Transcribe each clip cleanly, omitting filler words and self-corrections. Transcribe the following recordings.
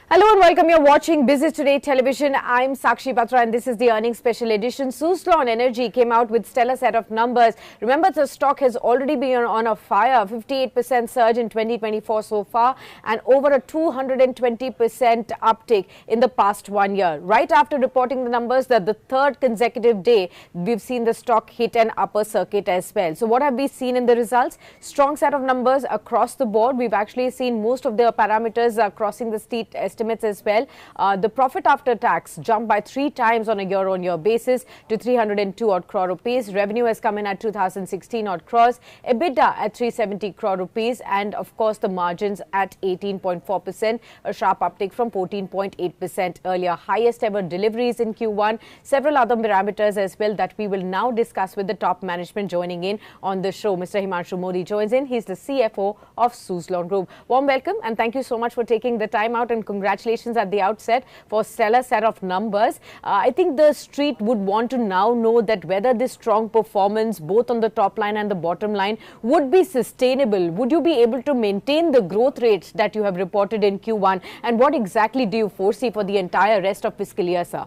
Hello and welcome. You're watching Business Today Television. I'm Sakshi Batra and this is the earnings special edition. Suzlon Energy came out with stellar set of numbers. Remember, the stock has already been on a fire, 58% surge in 2024 so far and over a 220% uptick in the past 1 year. Right after reporting the numbers, that the third consecutive day, we've seen the stock hit an upper circuit as well. So what have we seen in the results? Strong set of numbers across the board. We've actually seen most of the parameters crossing the street estimates as well. The profit after tax jumped by 3 times on a year-on-year basis to 302 odd crore rupees. Revenue has come in at 2016 odd crores. EBITDA at 370 crore rupees, and of course the margins at 18.4%, a sharp uptick from 14.8% earlier. Highest ever deliveries in Q1. Several other parameters as well that we will now discuss with the top management joining in on the show. Mr. Himanshu Mody joins in. He's the CFO of Suzlon Group. Warm welcome and thank you so much for taking the time out, and congratulations at the outset for stellar set of numbers. I think the street would want to now know that whether this strong performance both on the top line and the bottom line would be sustainable. Would you be able to maintain the growth rates that you have reported in Q1, and what exactly do you foresee for the entire rest of fiscal year, sir?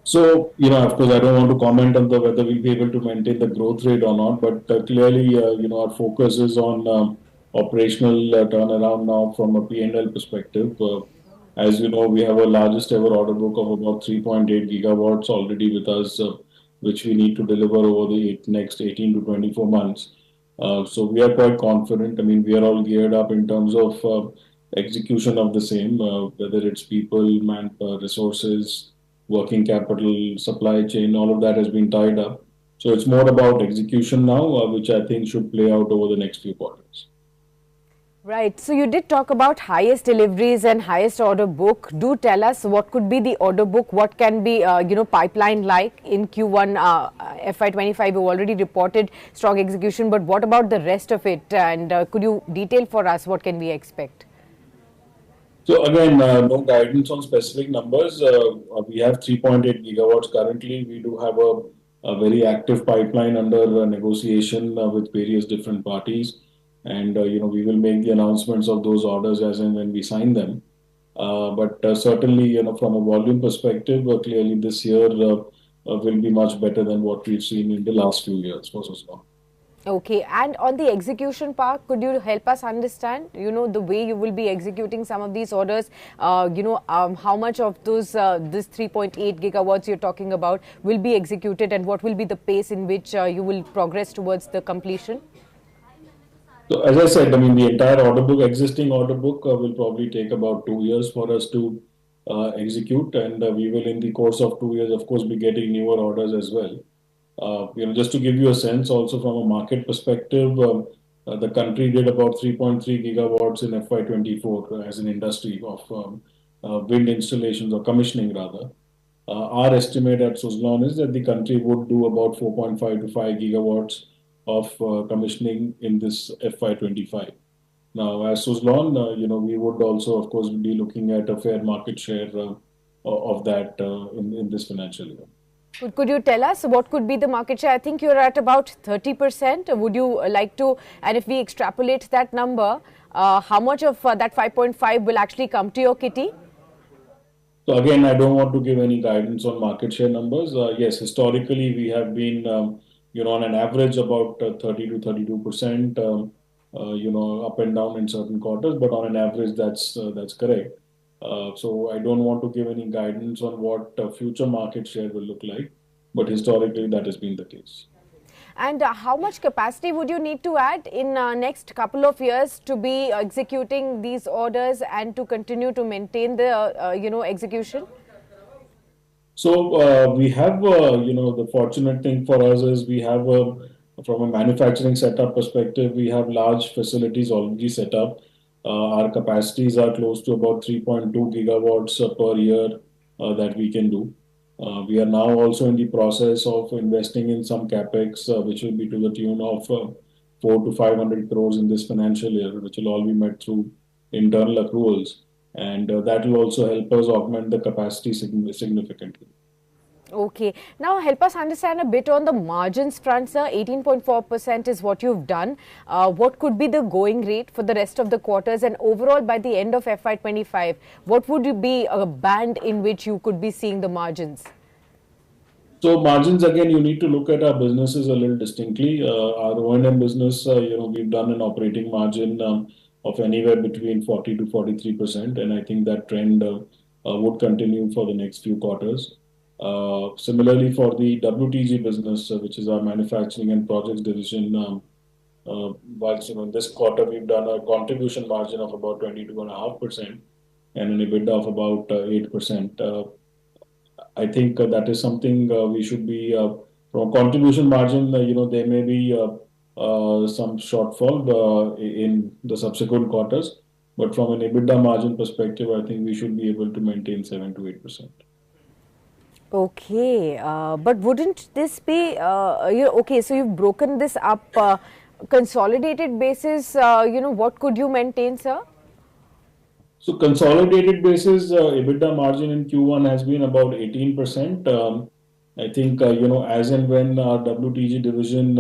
So, of course, I don't want to comment on whether we'll be able to maintain the growth rate or not, but clearly, our focus is on operational turnaround now from a P&L perspective. As you know, we have a largest ever order book of about 3.8 gigawatts already with us, which we need to deliver over the next 18 to 24 months. So we are quite confident. I mean, we are all geared up in terms of execution of the same, whether it's people, resources, working capital, supply chain, all of that has been tied up. So it's more about execution now, which I think should play out over the next few quarters. Right. So you did talk about highest deliveries and highest order book. Do tell us what could be the order book, what can be, pipeline like in Q1 FY25. You've already reported strong execution, but what about the rest of it? And could you detail for us what can we expect? So again, no guidance on specific numbers. We have 3.8 gigawatts currently. We do have a very active pipeline under negotiation with various different parties. And, we will make the announcements of those orders as and when we sign them. But certainly, from a volume perspective, clearly this year will be much better than what we've seen in the last few years for Suzlon. Okay, and on the execution part, could you help us understand, the way you will be executing some of these orders, how much of those, this 3.8 gigawatts you're talking about will be executed, and what will be the pace in which you will progress towards the completion? So as I said, I mean, the entire order book, existing order book will probably take about 2 years for us to execute. And we will, in the course of 2 years, of course, be getting newer orders as well. Just to give you a sense also from a market perspective, the country did about 3.3 gigawatts in FY24 as an industry of wind installations or commissioning rather. Our estimate at Suzlon is that the country would do about 4.5 to 5 gigawatts of commissioning in this FY25. Now, as Suzlon, we would also, of course, be looking at a fair market share of that in this financial year. Could you tell us what could be the market share? I think you're at about 30%. Would you like to, and if we extrapolate that number, how much of that 5.5 will actually come to your kitty? So again, I don't want to give any guidance on market share numbers. Yes, historically, we have been, on an average about 30 to 32%, up and down in certain quarters, but on an average, that's correct. So I don't want to give any guidance on what future market share will look like, but historically that has been the case. And how much capacity would you need to add in next couple of years to be executing these orders and to continue to maintain the, execution? So we have, the fortunate thing for us is we have, from a manufacturing setup perspective, we have large facilities already set up. Our capacities are close to about 3.2 gigawatts per year that we can do. We are now also in the process of investing in some capex, which will be to the tune of 4 to 500 crores in this financial year, which will all be met through internal accruals. And that will also help us augment the capacity significantly. Okay. Now help us understand a bit on the margins front, sir. 18.4% is what you've done. What could be the going rate for the rest of the quarters, and overall by the end of FY25, what would be a band in which you could be seeing the margins? So margins, again, you need to look at our businesses a little distinctly. Our O&M business, we've done an operating margin of anywhere between 40 to 43%, and I think that trend would continue for the next few quarters. Similarly, for the WTG business, which is our manufacturing and projects division, whilst this quarter we've done a contribution margin of about 22.5% and an EBITDA of about 8%. I think that is something we should be from a contribution margin. There may be some shortfall in the subsequent quarters, but from an EBITDA margin perspective, I think we should be able to maintain 7 to 8%. Okay, but wouldn't this be, okay, so you've broken this up, consolidated basis, what could you maintain, sir? So consolidated basis, EBITDA margin in Q1 has been about 18%. I think, as and when our WTG division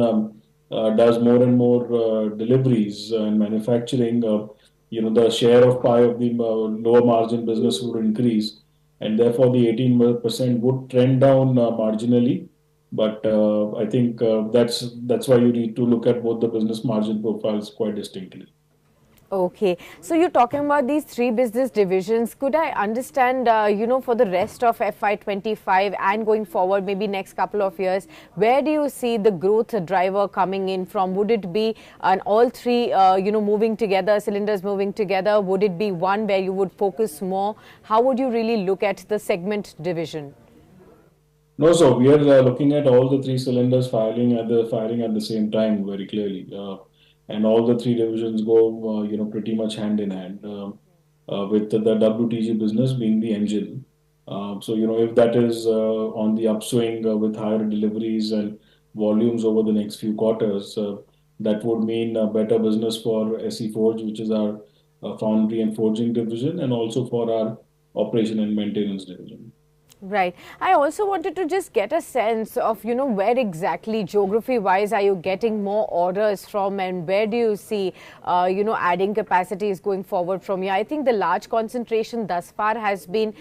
does more and more deliveries and manufacturing, the share of pie of the lower margin business would increase. And therefore, the 18% would trend down marginally. But I think that's why you need to look at both the business margin profiles quite distinctly. Okay, so you're talking about these three business divisions. Could I understand, for the rest of FY25 and going forward, maybe next couple of years, where do you see the growth driver coming in from? Would it be all three, moving together, cylinders moving together? Would it be one where you would focus more? How would you really look at the segment division? No, so we are looking at all the three cylinders firing at the same time very clearly, and all the three divisions go pretty much hand in hand with the WTG business being the engine. So if that is on the upswing with higher deliveries and volumes over the next few quarters, that would mean better business for SE Forge, which is our foundry and forging division, and also for our operation and maintenance division. Right. I also wanted to just get a sense of, where exactly geography-wise are you getting more orders from, and where do you see, adding capacities going forward from here? I think the large concentration thus far has been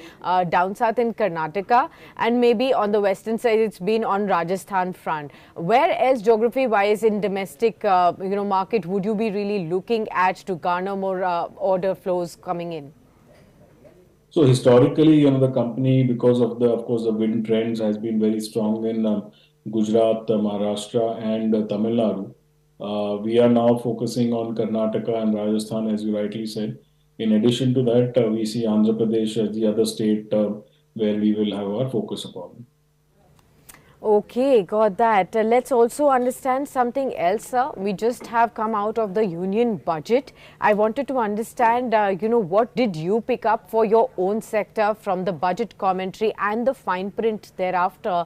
down south in Karnataka, and maybe on the western side it's been on Rajasthan front. Where else geography-wise in domestic, market would you be really looking at to garner more order flows coming in? So historically, the company, because of course, the wind trends, has been very strong in Gujarat, Maharashtra, and Tamil Nadu. We are now focusing on Karnataka and Rajasthan, as you rightly said. In addition to that, we see Andhra Pradesh as the other state where we will have our focus upon. Okay, got that. Let's also understand something else, sir. We just have come out of the union budget. I wanted to understand, what did you pick up for your own sector from the budget commentary and the fine print thereafter?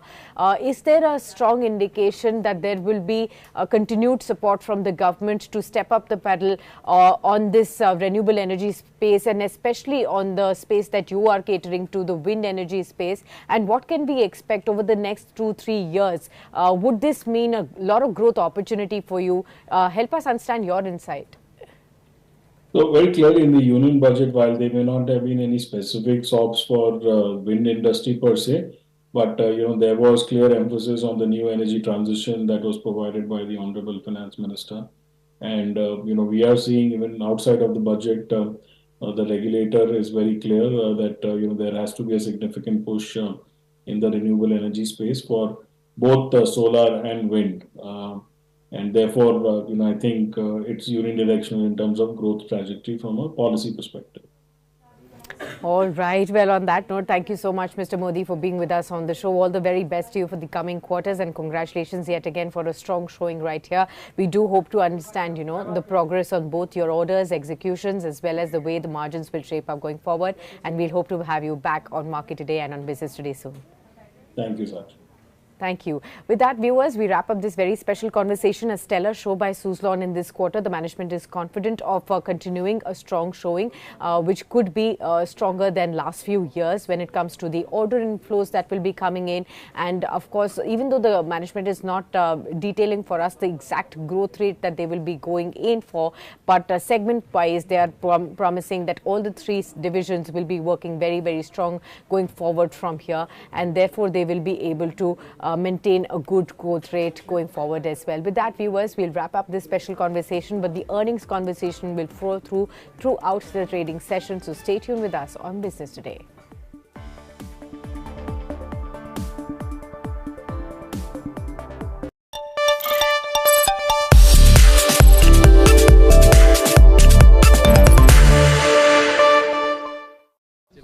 Is there a strong indication that there will be continued support from the government to step up the pedal on this renewable energy space, and especially on the space that you are catering to, the wind energy space? And what can we expect over the next 2-3 years? Would this mean a lot of growth opportunity for you? Help us understand your insight. So very clearly in the union budget, while there may not have been any specific SOPs for wind industry per se, but there was clear emphasis on the new energy transition that was provided by the Honorable Finance Minister. And we are seeing even outside of the budget, the regulator is very clear that there has to be a significant push in the renewable energy space for both solar and wind. And therefore, I think it's unidirectional in terms of growth trajectory from a policy perspective. All right. Well, on that note, thank you so much, Mr. Modi, for being with us on the show. All the very best to you for the coming quarters, and congratulations yet again for a strong showing right here. We do hope to understand, the progress on both your orders, executions, as well as the way the margins will shape up going forward. And we'll hope to have you back on Market Today and on Business Today soon. Thank you, Sakshi. Thank you. With that, viewers, we wrap up this very special conversation. A stellar show by Suzlon in this quarter. The management is confident of continuing a strong showing, which could be stronger than last few years when it comes to the order inflows that will be coming in. And of course, even though the management is not detailing for us the exact growth rate that they will be going in for, but segment-wise, they are promising that all the three divisions will be working very, very strong going forward from here, and therefore they will be able to maintain a good growth rate going forward as well. With that, viewers, we'll wrap up this special conversation, but the earnings conversation will flow throughout the trading session. So stay tuned with us on Business Today.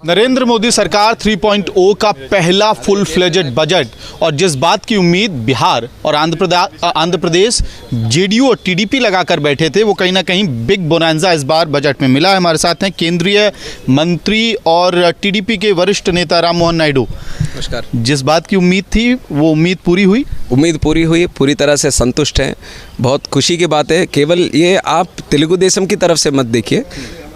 Narendra Modi सरकार 3.0 का पहला full fledged budget और जिस बात की उम्मीद बिहार और Andhra Pradesh JDU और टीडीपी लगाकर बैठे थे, वो कहीं ना कहीं बिग बोनांजा इस बार बजट में मिला है। हमारे साथ हैं केंद्रीय मंत्री और टीडीपी के वरिष्ठ नेता राम मोहन नायडू। नमस्कार। जिस बात की उम्मीद थी वो उम्मीद पूरी हुई? उम्मीद पूरी हुई, पूरी तरह से संतुष्ट हैं। बहुत खुशी की बात है। केवल ये आप तेलुगु देशम की तरफ से मत देखिए,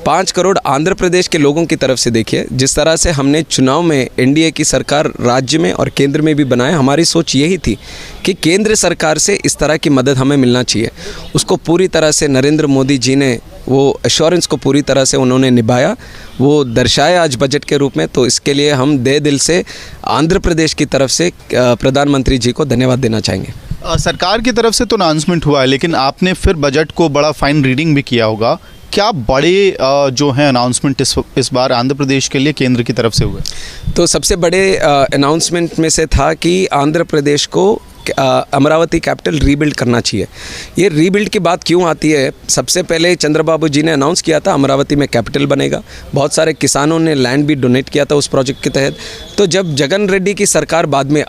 5 करोड़ आंध्र प्रदेश के लोगों की तरफ से देखिए। जिस तरह से हमने चुनाव में एनडीए की सरकार राज्य में और केंद्र में भी बनाया, हमारी सोच यही थी कि केंद्र सरकार से इस तरह की मदद हमें मिलना चाहिए। उसको पूरी तरह से नरेंद्र मोदी जी ने वो एश्योरेंस को पूरी तरह से उन्होंने निभाया, वो दर्शाया आज बजट के रूप में। तो इसके लिए हम दिल से आंध्र प्रदेश की तरफ से प्रधानमंत्री जी को धन्यवाद देना चाहेंगे। सरकार की तरफ से तो अनाउंसमेंट हुआ है, लेकिन आपने फिर बजट को बड़ा फाइन रीडिंग भी किया होगा। क्या बड़े जो हैं अनाउंसमेंट इस बार आंध्र प्रदेश के लिए केंद्र की तरफ से हुए? तो सबसे बड़े अनाउंसमेंट में से था कि आंध्र प्रदेश को अमरावती कैपिटल रीबिल्ड करना चाहिए। ये रीबिल्ड की बात क्यों आती है? सबसे पहले चंद्रबाबू जी ने अनाउंस किया था अमरावती में कैपिटल बनेगा। बहुत सारे किसानों ने लैंड भी डोनेट किया था उस प्रोजेक्ट के तहत। तो जब जगन रेड्डी की सरकार बाद में